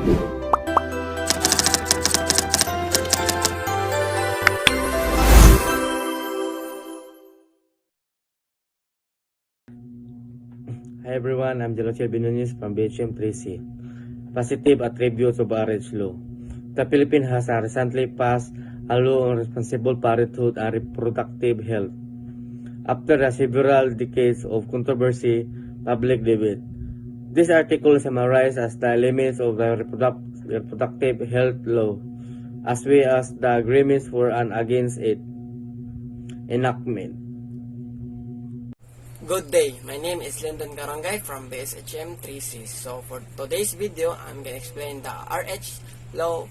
Hi everyone, I'm Jelociel Binonis from BHM 3C. Positive attributes of marriage law. The Philippines has recently passed a law on responsible parenthood and reproductive health. After several decades of controversy, public debate, this article summarizes as the limits of the reproductive health law, as well as the agreements for and against it enactment. Good day, my name is Lyndon Garangay from BSHM 3C. So for today's video, I'm going to explain the RH law,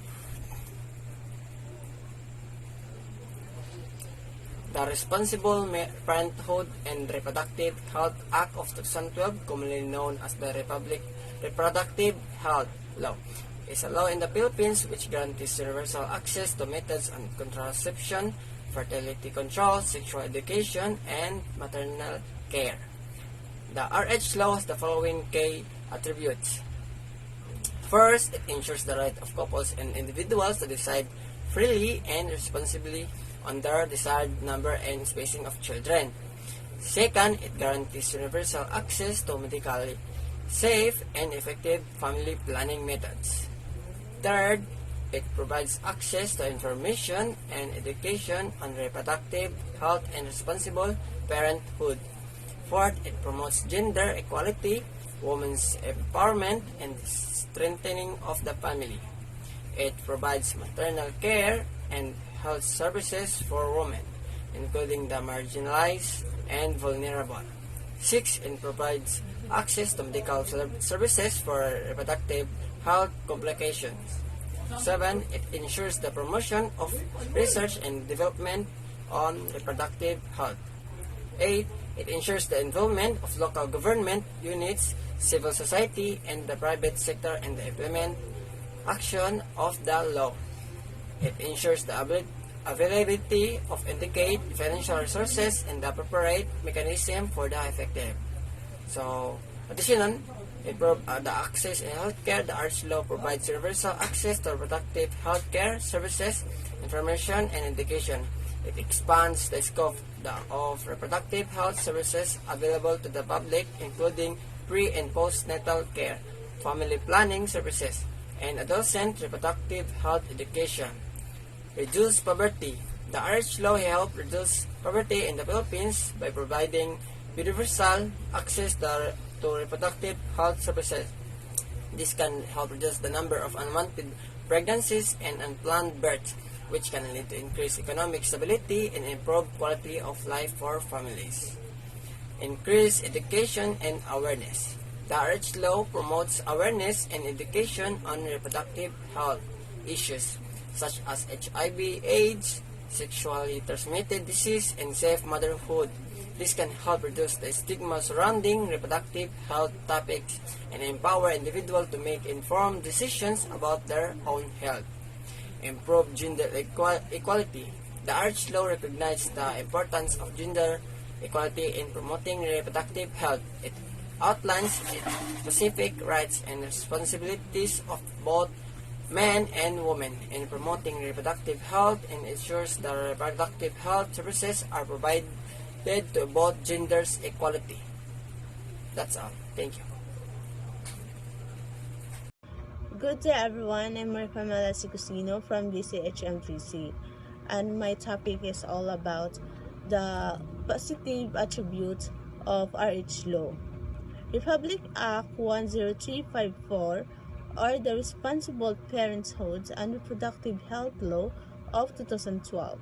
the Responsible Parenthood and Reproductive Health Act of 2012, commonly known as the Reproductive Health Law, is a law in the Philippines which guarantees universal access to methods of contraception, fertility control, sexual education, and maternal care. The RH law has the following key attributes. First, it ensures the right of couples and individuals to decide freely and responsibly on their desired number and spacing of children. Second, it guarantees universal access to medically safe and effective family planning methods. Third, it provides access to information and education on reproductive health and responsible parenthood. Fourth, it promotes gender equality, women's empowerment, and strengthening of the family. It provides maternal care and health services for women, including the marginalized and vulnerable. Six, it provides access to medical services for reproductive health complications. 7. It ensures the promotion of research and development on reproductive health. 8. It ensures the involvement of local government units, civil society, and the private sector in the implement action of the law. It ensures the availability of adequate financial resources and the appropriate mechanism for the effective. So, additionally, the access in healthcare, the RH law provides universal access to reproductive healthcare services, information, and education. It expands the scope of reproductive health services available to the public, including pre- and postnatal care, family planning services, and adolescent reproductive health education. Reduce poverty. The RH law helps reduce poverty in the Philippines by providing universal access to reproductive health services. This can help reduce the number of unwanted pregnancies and unplanned births, which can lead to increased economic stability and improved quality of life for families. Increase education and awareness. The RH law promotes awareness and education on reproductive health issues such as HIV, AIDS, sexually transmitted disease, and safe motherhood. This can help reduce the stigma surrounding reproductive health topics and empower individuals to make informed decisions about their own health. Improve gender equality. The RH law recognizes the importance of gender equality in promoting reproductive health. It outlines specific rights and responsibilities of both men and women in promoting reproductive health and ensures that reproductive health services are provided to both genders equality. That's all. Thank you. Good day everyone, I'm Maria Pamela Sicusino from BCHM3C, and my topic is all about the positive attributes of RH law. Republic Act 10354, or the Responsible Parenthood and Reproductive Health Law of 2012.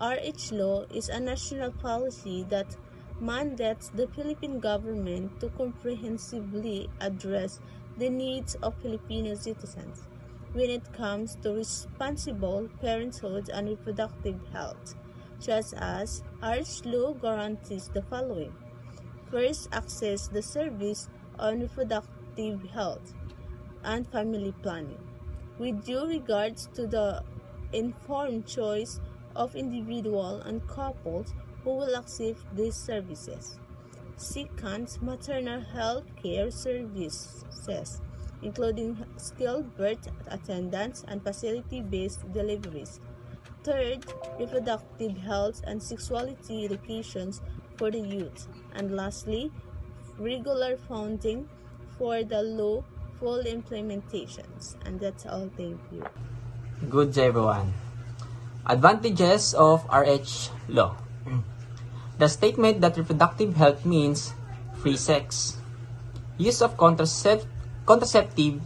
RH law is a national policy that mandates the Philippine government to comprehensively address the needs of Filipino citizens when it comes to responsible parenthood and reproductive health, just as RH law guarantees the following. First, access the service on reproductive health and family planning, with due regards to the informed choice of individual and couples who will access these services. Second, maternal health care services, including skilled birth attendants and facility-based deliveries. Third, reproductive health and sexuality educations for the youth. And lastly, regular funding for the law full implementations. And that's all. Thank you. Good day, everyone. Advantages of RH law. The statement that reproductive health means free sex. Use of contraceptive,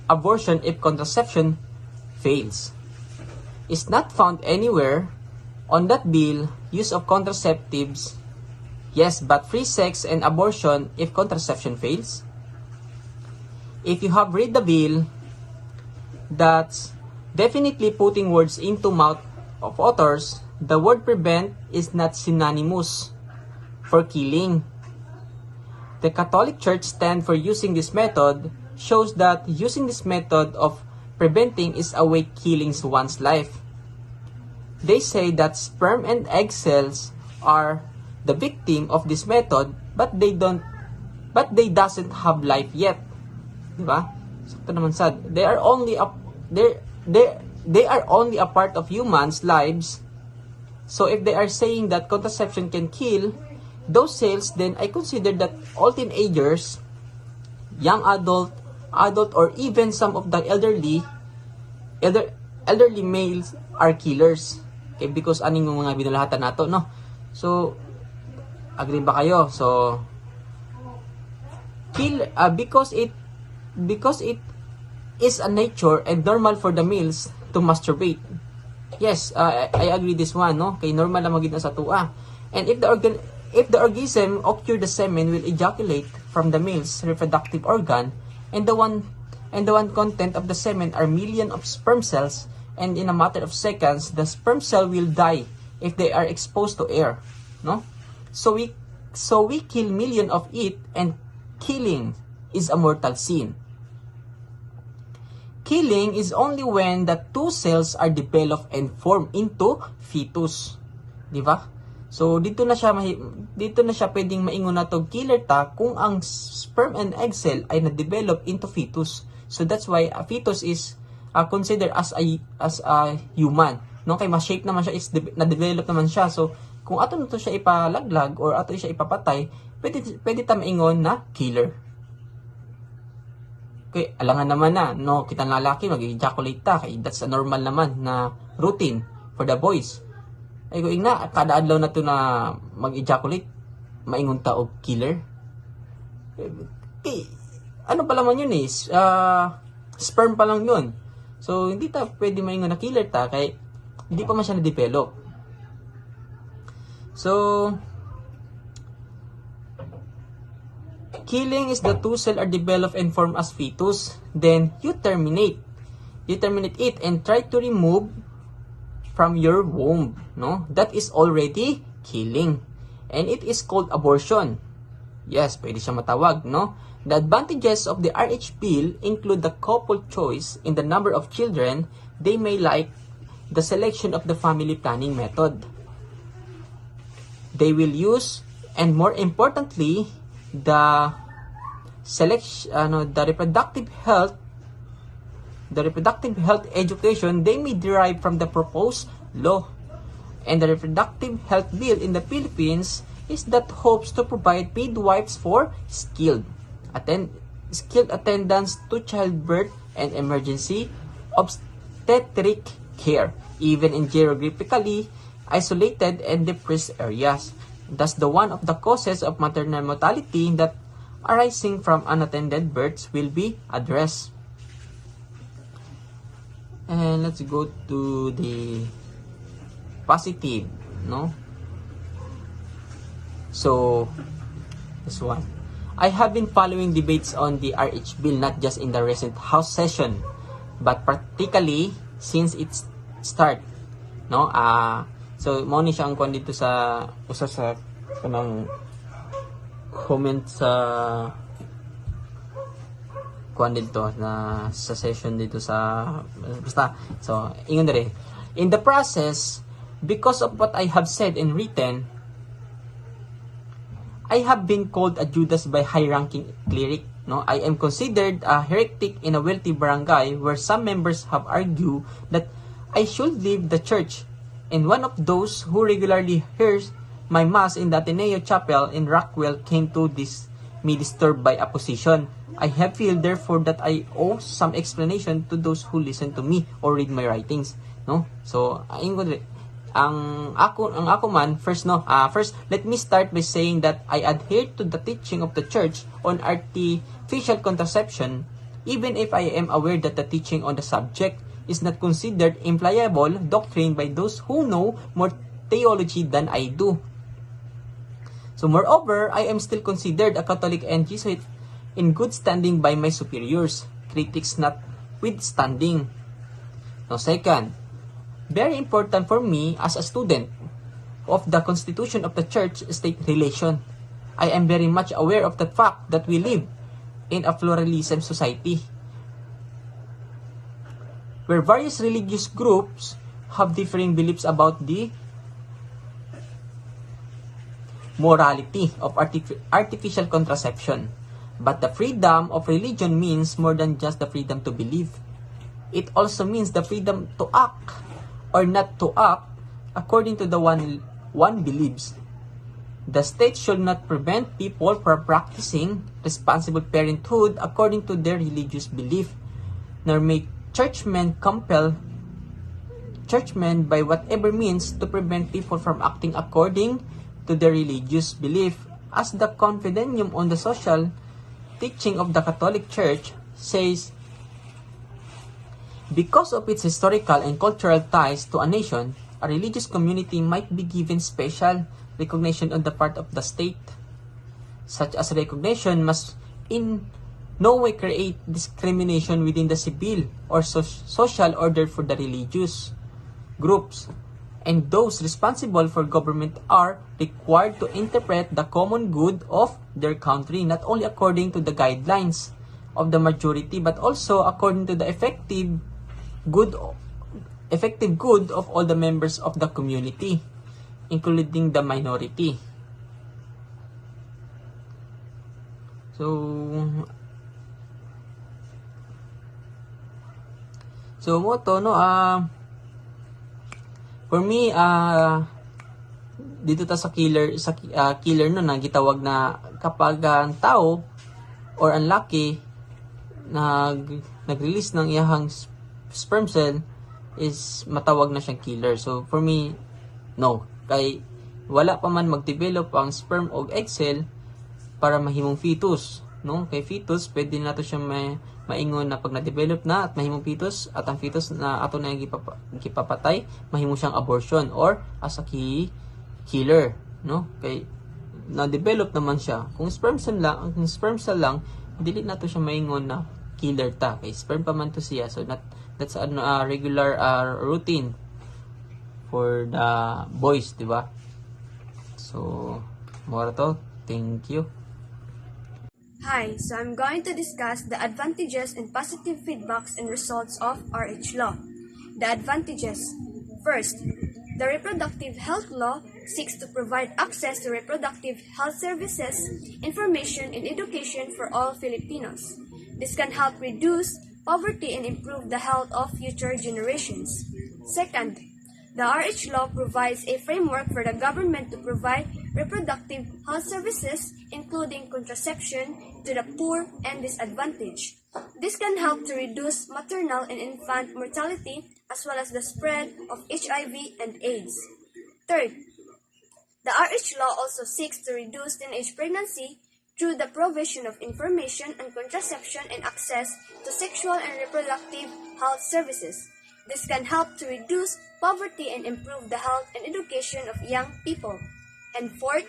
abortion if contraception fails. Is not found anywhere on that bill. Use of contraceptives, yes, but free sex and abortion if contraception fails. If you have read the bill, that's definitely putting words into mouth of authors. The word prevent is not synonymous for killing. The Catholic Church stand for using this method shows that using this method of preventing is a way killing one's life. They say that sperm and egg cells are the victim of this method, but they doesn't have life yet. Diba? Sakto naman sad. They are only a part of humans' lives. So if they are saying that contraception can kill those cells, then I consider that all teenagers, young adult, or even some of the elderly males are killers. Okay, because aning mga binulahatan nato, no? So, agree ba kayo? So, because it is a nature and normal for the males to masturbate. Yes, I agree this one, no? Kay normal na magid na sa tua. And if the orgasm occur, the semen will ejaculate from the male's reproductive organ, and the one content of the semen are millions of sperm cells, and in a matter of seconds, the sperm cell will die if they are exposed to air, no? So we kill millions of it, and killing is a mortal sin. Killing is only when the two cells are developed and form into fetus. Di ba? So, dito na siya pwedeng maingon na to killer ta kung ang sperm and egg cell ay na-develop into fetus. So, that's why a fetus is considered as a human. No? Kay ma-shape naman siya, is na-develop naman siya. So, kung ato na to siya ipalaglag or ato siya ipapatay, pwede ta maingon na killer. Okay, alangan naman na, no, kitang lalaki, mag-ejaculate ta, kay that's a normal naman na routine for the boys. Ay, ko na, kada adlaw na to na mag-ejaculate, maingon ta og killer. Okay, ano pa naman yun sperm pa lang yun. So, hindi ta pwede maingon na killer ta, kay hindi pa man siya na-develop. So, killing is the two cells are developed and form as fetus. Then you terminate it and try to remove from your womb. No, that is already killing, and it is called abortion. Yes, pwede siya matawag. No, the advantages of the RH bill include the couple choice in the number of children they may like, the selection of the family planning method they will use, and more importantly, the reproductive health education they may derive from the proposed law. And the reproductive health bill in the Philippines is that hopes to provide paid wives for skilled attendance to childbirth and emergency obstetric care, even in geographically isolated and depressed areas. Thus, the one of the causes of maternal mortality that arising from unattended births will be addressed. And let's go to the positive, no? So, this one. I have been following debates on the RH bill not just in the recent House session, but particularly since its start, no? So, mo ni siya ang kwan dito sa usa sa kanang comment sa kwan dito na sa session dito sa basta. So, ingon dere. In the process, because of what I have said and written, I have been called a Judas by high-ranking cleric, No, I am considered a heretic in a wealthy barangay where some members have argued that I should leave the church. And one of those who regularly hears my mass in the Ateneo Chapel in Rockwell came to me disturbed by opposition. I have feel therefore that I owe some explanation to those who listen to me or read my writings. No? So, ang ako man first let me start by saying that I adhere to the teaching of the church on artificial contraception, even if I am aware that the teaching on the subject is not considered infallible doctrine by those who know more theology than I do. So moreover, I am still considered a Catholic and Jesuit in good standing by my superiors, critics notwithstanding. Now second, very important for me as a student of the Constitution of the Church-State relation. I am very much aware of the fact that we live in a pluralism society where various religious groups have differing beliefs about the morality of artificial contraception. But the freedom of religion means more than just the freedom to believe. It also means the freedom to act or not to act according to the one believes. The state should not prevent people from practicing responsible parenthood according to their religious belief, nor make churchmen compel churchmen by whatever means to prevent people from acting according to their religious belief. As the Confidentium on the Social Teaching of the Catholic Church says, because of its historical and cultural ties to a nation, a religious community might be given special recognition on the part of the state. Such as recognition must in no way create discrimination within the civil or social order for the religious groups, and those responsible for government are required to interpret the common good of their country not only according to the guidelines of the majority but also according to the effective good of all the members of the community, including the minority. So mo to no for me dito ta sa killer no na gitawag na kapag ang tao or unlucky nag-release ng iyahang sperm cell is matawag na siyang killer. So for me, no, kay wala pa man mag-develop ang sperm o egg cell para mahimong fetus, no? Kay fetus pwede nato siya maingon na pag na-develop na at mahimong fetus at ang fetus na ato na gipapatay, mahimo siyang abortion or as a killer, no? Kay na-develop naman siya. Kung sperm cell lang, dili nato siya maingon na killer ta. Kay sperm pa man to siya. So that's a regular routine for the boys, di ba? So, more to. Thank you. Hi, so I'm going to discuss the advantages and positive feedbacks and results of RH law. The advantages. First, the reproductive health law seeks to provide access to reproductive health services, information, and education for all Filipinos. This can help reduce poverty and improve the health of future generations. Second, the RH law provides a framework for the government to provide reproductive health services, including contraception, to the poor and disadvantaged. This can help to reduce maternal and infant mortality as well as the spread of HIV and AIDS. Third, the RH law also seeks to reduce teenage pregnancy through the provision of information on contraception and access to sexual and reproductive health services. This can help to reduce poverty and improve the health and education of young people. And fourth,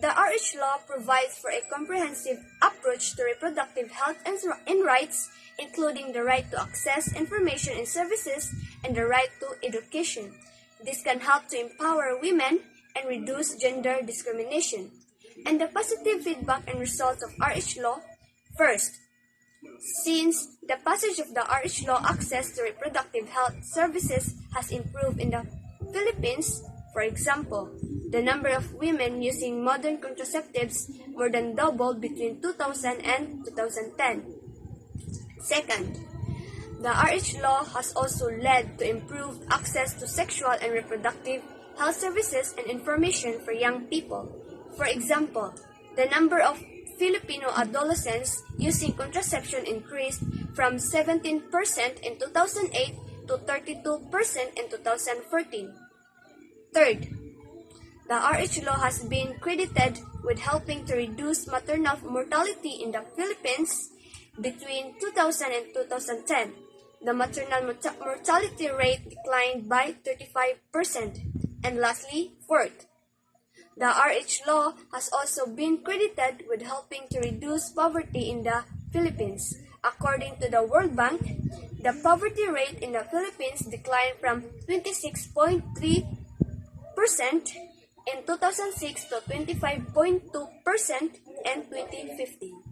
the RH law provides for a comprehensive approach to reproductive health and rights, including the right to access information and services and the right to education. This can help to empower women and reduce gender discrimination. And the positive feedback and results of RH law. First, since the passage of the RH law, access to reproductive health services has improved in the Philippines. For example, The number of women using modern contraceptives more than doubled between 2000 and 2010. Second, the RH law has also led to improved access to sexual and reproductive health services and information for young people. For example, the number of Filipino adolescents using contraception increased from 17% in 2008 to 32% in 2014. Third, the RH law has been credited with helping to reduce maternal mortality in the Philippines between 2000 and 2010. The maternal mortality rate declined by 35%. And lastly, fourth, the RH law has also been credited with helping to reduce poverty in the Philippines. According to the World Bank, the poverty rate in the Philippines declined from 26.3% in 2006 to 25.2% in 2015.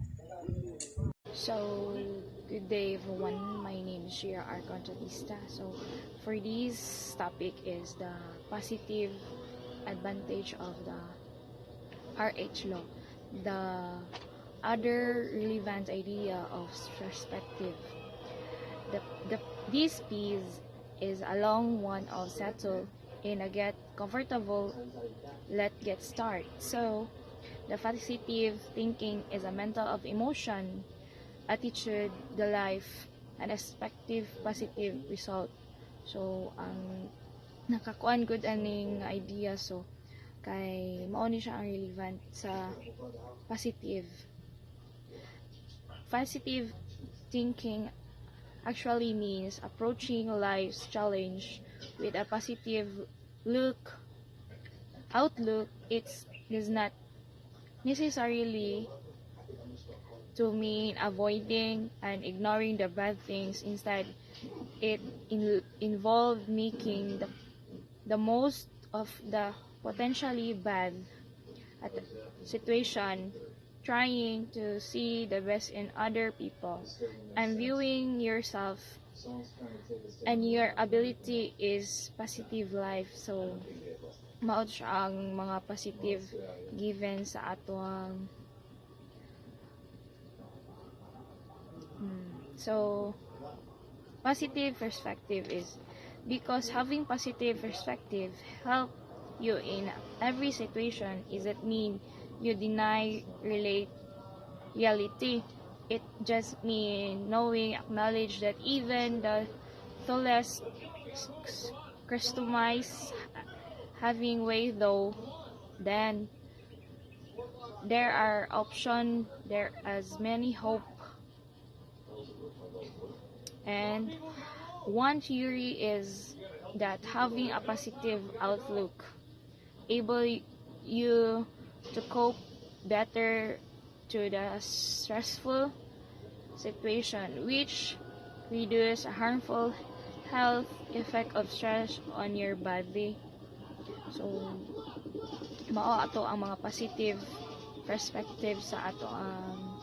So, good day everyone. My name is Shira R. Contratista. So, for this topic is the positive advantage of the RH law. The other relevant idea of perspective. This piece is a long one of settle in a get comfortable, let get start. So, the positive thinking is a mental of emotion, attitude, the life, and expective positive result. So, ang nakakuan good aning idea so kay mao ni siya ang relevant sa positive. Positive thinking actually means approaching life's challenge with a positive outlook. It does not necessarily to mean avoiding and ignoring the bad things. Instead, it involved making the most of the potentially bad situation, trying to see the best in other people, and viewing yourself and your ability is positive life. So, mao siya ang mga positive given sa atong So, positive perspective is because having positive perspective help you in every situation. Is it mean you deny reality? It just mean knowing, acknowledge that even the less customized having way though, then there are options, there as many hope. And one theory is that having a positive outlook able you to cope better to the stressful situation, which reduce a harmful health effect of stress on your body. So, mao ato ang mga positive perspective sa ato ang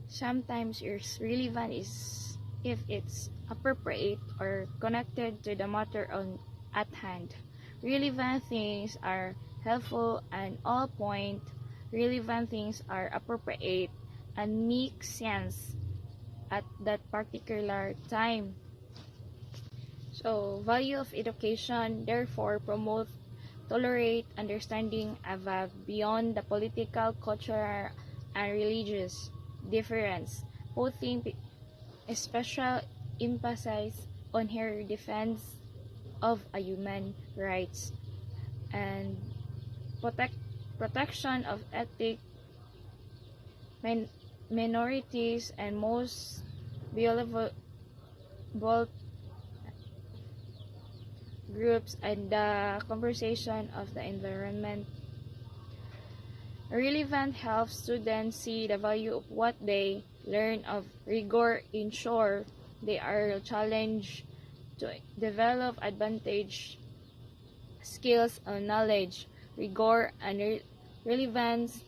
sometimes it's relevant is if it's appropriate or connected to the matter at hand. Relevant things are helpful and all point. Relevant things are appropriate and make sense at that particular time. So, value of education therefore promote, tolerate, understanding above beyond the political, cultural, and religious difference, putting special emphasis on her defense of a human rights and protection of ethnic minorities and most vulnerable groups and the conversation of the environment. Relevant helps students see the value of what they learn of rigor, ensure they are challenged to develop advantage skills and knowledge. Rigor and relevance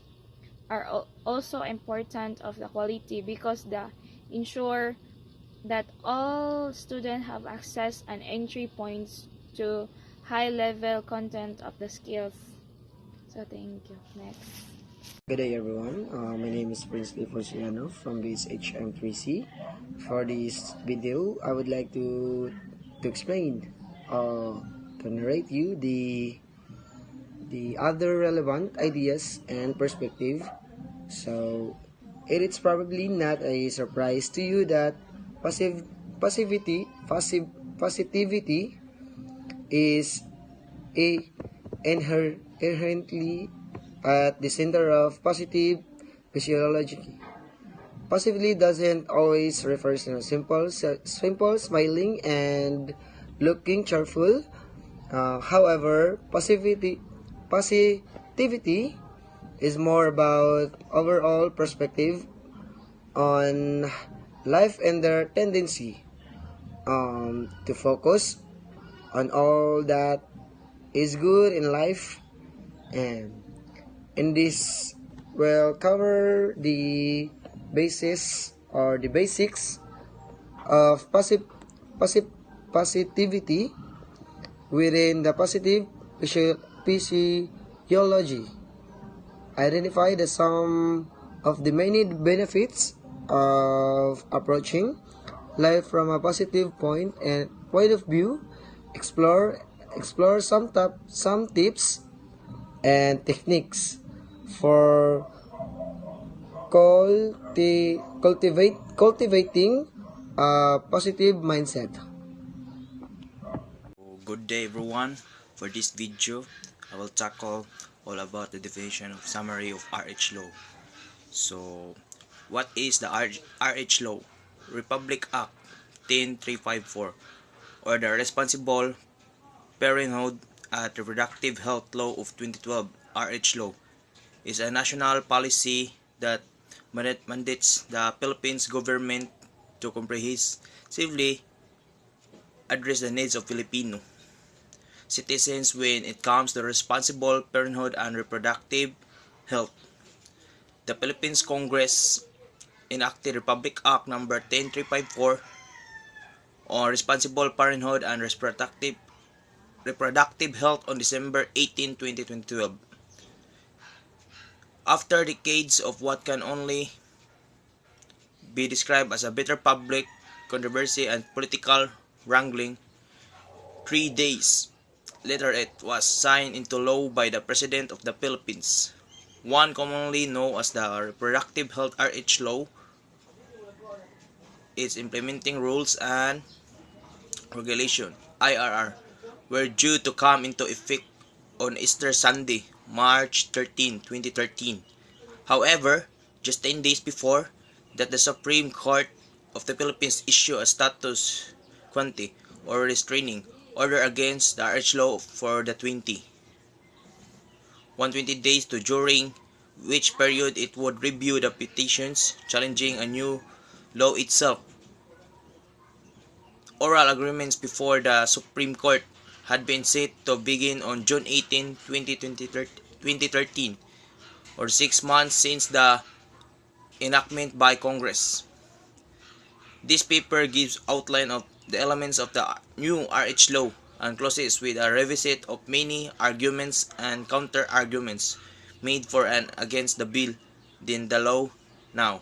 are also important of the quality because they ensure that all students have access and entry points to high level content of the skills. So thank you. Next. Good day, everyone. My name is Prince Lee Forciano from this HM3C. For this video, I would like to explain, to narrate you the other relevant ideas and perspective. So, it is probably not a surprise to you that positivity is inherently at the center of positive physiology. Positively doesn't always refer to simple smiling and looking cheerful. However, positivity is more about overall perspective on life and their tendency to focus on all that is good in life. And in this, we'll cover the basis or the basics of positivity within the positive physiology. Identify the sum of the many benefits of approaching life from a positive point of view. Explore some tips and techniques for cultivating a positive mindset. Good day, everyone. For this video, I will tackle all about the definition of summary of RH law. So, what is the RH law? Republic Act 10354, or the Responsible Parenthood and Reproductive Health Law of 2012, RH law, is a national policy that mandates the Philippines government to comprehensively address the needs of Filipino citizens when it comes to responsible parenthood and reproductive health. The Philippines Congress enacted Republic Act No. 10354 on responsible parenthood and reproductive health on December 18, 2012. After decades of what can only be described as a bitter public controversy and political wrangling, 3 days later it was signed into law by the President of the Philippines. One commonly known as the Reproductive Health RH Law. Its implementing rules and regulation IRR were due to come into effect on Easter Sunday, March 13, 2013. However, just 10 days before that, the Supreme Court of the Philippines issued a status quo or restraining order against the RH law for the 120 days to during which period it would review the petitions challenging a new law itself. Oral agreements before the Supreme Court had been set to begin on June 18, 2013, or 6 months since the enactment by Congress. This paper gives outline of the elements of the new RH law and closes with a revisit of many arguments and counter-arguments made for and against the bill, then the law now.